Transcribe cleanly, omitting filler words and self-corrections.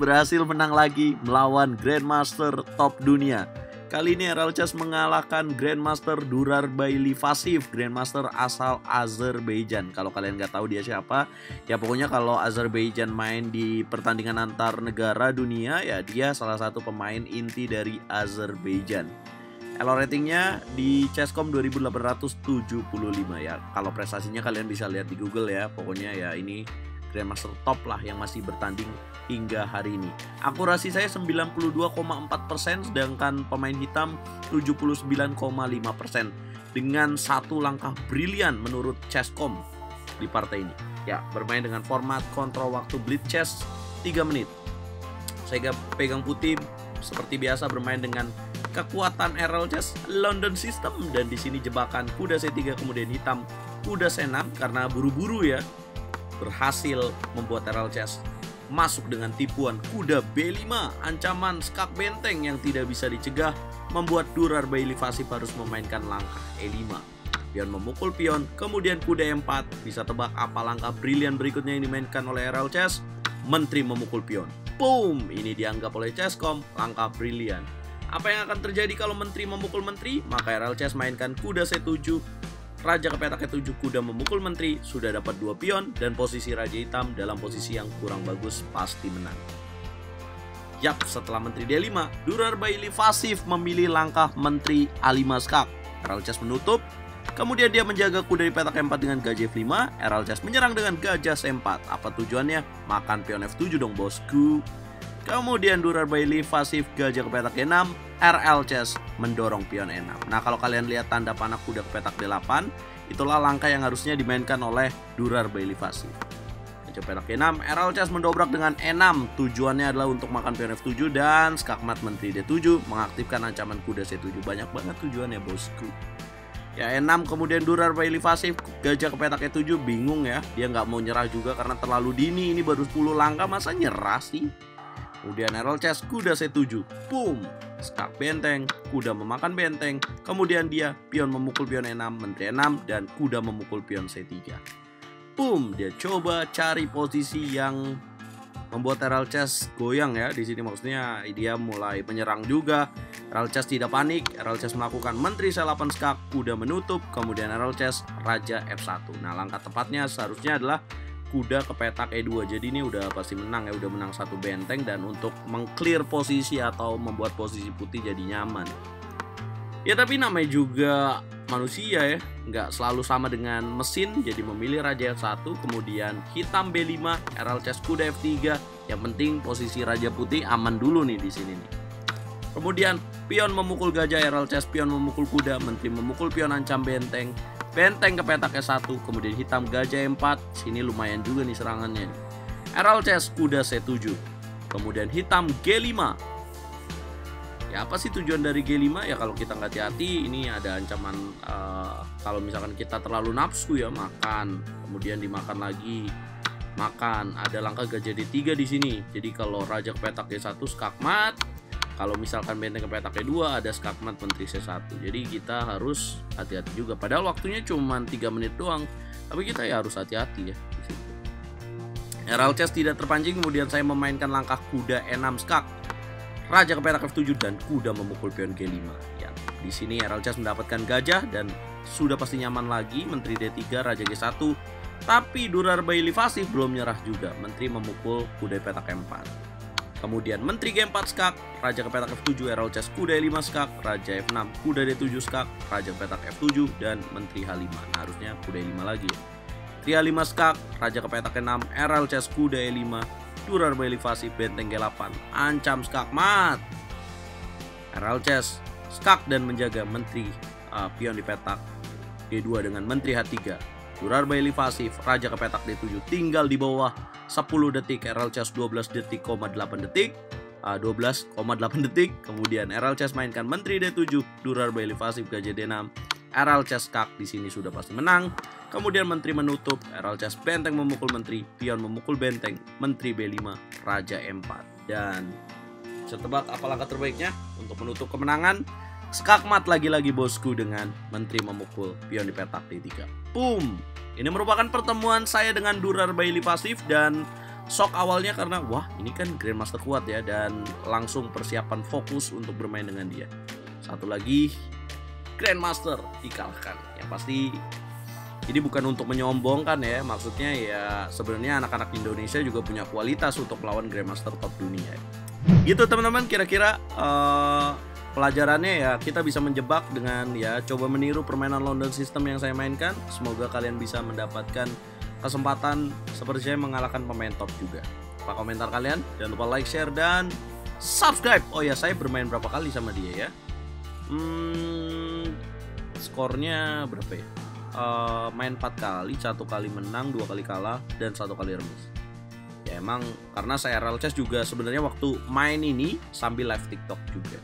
berhasil menang lagi melawan Grandmaster top dunia. Kali ini RL Chess mengalahkan Grandmaster Durarbaili Vasif, Grandmaster asal Azerbaijan. Kalau kalian nggak tahu dia siapa, ya pokoknya kalau Azerbaijan main di pertandingan antar negara dunia, ya dia salah satu pemain inti dari Azerbaijan. Elo ratingnya di Chesscom 2875 ya. Kalau prestasinya kalian bisa lihat di Google ya. Pokoknya ya ini Grandmaster top lah yang masih bertanding hingga hari ini. Akurasi saya 92,4%, sedangkan pemain hitam 79,5%. Dengan satu langkah brilian menurut Chesscom di partai ini. Ya, bermain dengan format kontrol waktu Blitz Chess 3 menit. Saya pegang putih seperti biasa bermain dengan kekuatan RL Chess London System, dan di sini jebakan kuda C3 kemudian hitam kuda C6 karena buru-buru ya. Berhasil membuat RL Chess masuk dengan tipuan kuda B5, ancaman skak benteng yang tidak bisa dicegah membuat Durarbaili Vasif harus memainkan langkah E5. Pion memukul pion, kemudian kuda E4. Bisa tebak apa langkah brilian berikutnya yang dimainkan oleh RL Chess? Menteri memukul pion. Boom! Ini dianggap oleh Chesscom langkah brilian. Apa yang akan terjadi kalau menteri memukul menteri? Maka RL Chess mainkan kuda C7, raja ke petak E7, kuda memukul menteri, sudah dapat 2 pion, dan posisi raja hitam dalam posisi yang kurang bagus pasti menang. Yap, setelah menteri D5, Durarbaili Vasif memilih langkah menteri A5 skak. RL Chess menutup, kemudian dia menjaga kuda di petak E4 dengan gajah F5, RL Chess menyerang dengan gajah C4. Apa tujuannya? Makan pion F7 dong bosku. Kemudian Durarbaili Vasif gajah ke petak E6, RL Chess mendorong pion E6. Nah, kalau kalian lihat tanda panah kuda ke petak D8, itulah langkah yang harusnya dimainkan oleh Durarbaili Vasif. Gajah petak E6, RL Chess mendobrak dengan E6. Tujuannya adalah untuk makan pion F7 dan skakmat menteri D7, mengaktifkan ancaman kuda C7. Banyak banget tujuannya bosku. Ya E6, kemudian Durarbaili Vasif gajah ke petak E7, bingung ya. Dia nggak mau nyerah juga karena terlalu dini, ini baru 10 langkah masa nyerah sih. Kemudian RL Chess kuda C7, boom, skak benteng, kuda memakan benteng, kemudian dia pion memukul pion E6, menteri E6, dan kuda memukul pion C3. Boom, dia coba cari posisi yang membuat RL Chess goyang ya. Di sini maksudnya dia mulai menyerang juga. RL Chess tidak panik, RL Chess melakukan menteri C8 skak, kuda menutup, kemudian RL Chess raja F1. Nah, langkah tepatnya seharusnya adalah kuda ke petak E2. Jadi ini udah pasti menang ya, udah menang satu benteng, dan untuk mengclear posisi atau membuat posisi putih jadi nyaman. Ya tapi namanya juga manusia ya, nggak selalu sama dengan mesin. Jadi memilih raja F1, kemudian hitam B5, RL Chess kuda F3. Yang penting posisi raja putih aman dulu nih di sini nih. Kemudian pion memukul gajah, RL Chess pion memukul kuda, menteri memukul pion ancam benteng. Benteng ke petak E1, kemudian hitam gajah E4. Sini lumayan juga nih serangannya. RL Chess kuda C7, kemudian hitam G5. Ya apa sih tujuan dari G5? Ya kalau kita nggak hati-hati, ini ada ancaman kalau misalkan kita terlalu nafsu ya makan, kemudian dimakan lagi, makan. Ada langkah gajah D3 di sini. Jadi kalau raja ke petak E1 skakmat, kalau misalkan benteng ke petak E2 ada skakmat menteri C1. Jadi kita harus hati-hati juga. Padahal waktunya cuma 3 menit doang, tapi kita ya harus hati-hati ya. RL Chess tidak terpancing, kemudian saya memainkan langkah kuda E6 skak, raja ke petak F7, dan kuda memukul pion G5. Ya, di sini RL Chess mendapatkan gajah dan sudah pasti nyaman lagi. Menteri D3, raja G1. Tapi Durarbaili Vasif belum nyerah juga. Menteri memukul kuda petak E4. Kemudian menteri G4 skak, raja ke petak F7, RL Chess kuda E5 skak, raja F6, kuda D7 skak, raja ke petak F7, dan menteri H5. Nah, harusnya kuda E5 lagi ya. Menteri H5 skak, raja ke petak E6, RL Chess kuda E5, Durarbaili Vasif benteng G8, ancam skakmat. RL Chess skak dan menjaga menteri pion di petak G2 dengan menteri H3. Durarbaili Vasif raja ke petak D7, tinggal di bawah 10 detik. RL Chess 12 detik, 8 detik, 12,8 detik. Kemudian RL Chess mainkan menteri D7, Durarbaili Vasif gajah D6. RL Chess skak di sini sudah pasti menang. Kemudian menteri menutup, RL Chess benteng memukul menteri, pion memukul benteng, menteri B5, raja E4. Dan bisa tebak apa langkah terbaiknya untuk menutup kemenangan? Skakmat lagi-lagi bosku dengan menteri memukul pion di petak D3. Boom! Ini merupakan pertemuan saya dengan Durarbaili Vasif, dan Shock awalnya karena wah ini kan Grandmaster kuat ya, dan langsung persiapan fokus untuk bermain dengan dia. Satu lagi Grandmaster dikalahkan. Yang pasti ini bukan untuk menyombongkan ya, maksudnya ya sebenarnya anak-anak Indonesia juga punya kualitas untuk melawan Grandmaster top dunia. Gitu teman-teman, kira-kira pelajarannya ya kita bisa menjebak dengan ya coba meniru permainan London System yang saya mainkan. Semoga kalian bisa mendapatkan kesempatan seperti saya mengalahkan pemain top juga. Apa komentar kalian? Jangan lupa like, share, dan subscribe. Oh ya, saya bermain berapa kali sama dia ya? Skornya berapa ya? Main 4 kali, 1 kali menang, 2 kali kalah, dan 1 kali remis. Ya emang karena saya RL Chess juga sebenarnya waktu main ini sambil live TikTok juga.